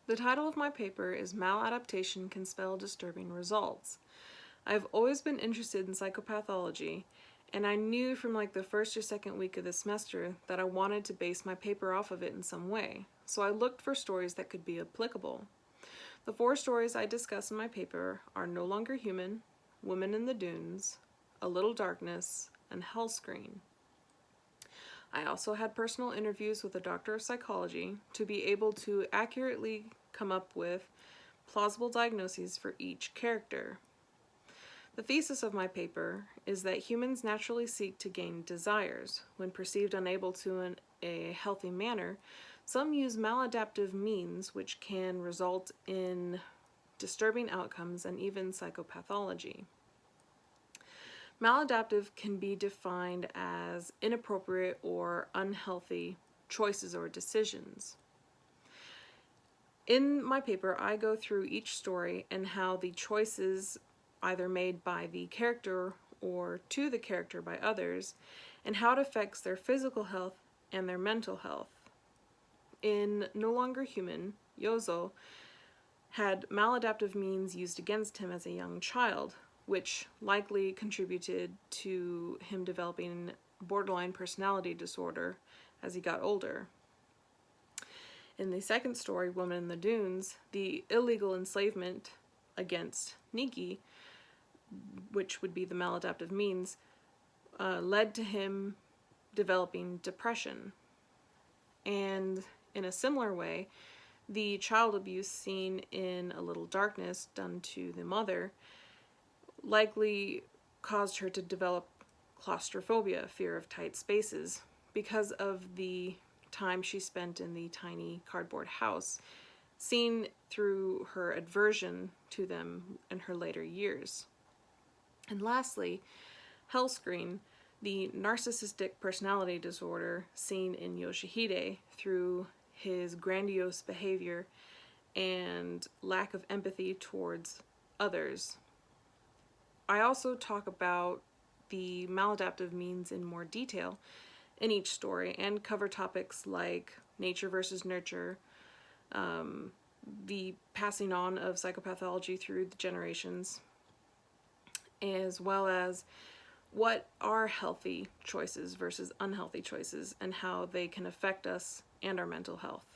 The title of my paper is Maladaptation Can Spell Disturbing Results. I've always been interested in psychopathology, and I knew from like the first or second week of the semester that I wanted to base my paper off of it in some way, so I looked for stories that could be applicable. The 4 stories I discuss in my paper are No Longer Human, Women in the Dunes, A Little Darkness, and Hell Screen. I also had personal interviews with a doctor of psychology to be able to accurately come up with plausible diagnoses for each character. The thesis of my paper is that humans naturally seek to gain desires. When perceived unable to in a healthy manner, some use maladaptive means which can result in disturbing outcomes and even psychopathology. Maladaptive can be defined as inappropriate or unhealthy choices or decisions. In my paper, I go through each story and how the choices either made by the character or to the character by others, and how it affects their physical health and their mental health. In No Longer Human, Yozo had maladaptive means used against him as a young child, which likely contributed to him developing borderline personality disorder as he got older. In the second story, Woman in the Dunes, the illegal enslavement against Nikki, which would be the maladaptive means, led to him developing depression. And in a similar way, the child abuse seen in A Little Darkness done to the mother likely caused her to develop claustrophobia, fear of tight spaces, because of the time she spent in the tiny cardboard house, seen through her aversion to them in her later years. And lastly, Hell Screen, the narcissistic personality disorder seen in Yoshihide through his grandiose behavior and lack of empathy towards others. I also talk about the maladaptive means in more detail in each story and cover topics like nature versus nurture, the passing on of psychopathology through the generations, as well as what are healthy choices versus unhealthy choices and how they can affect us and our mental health.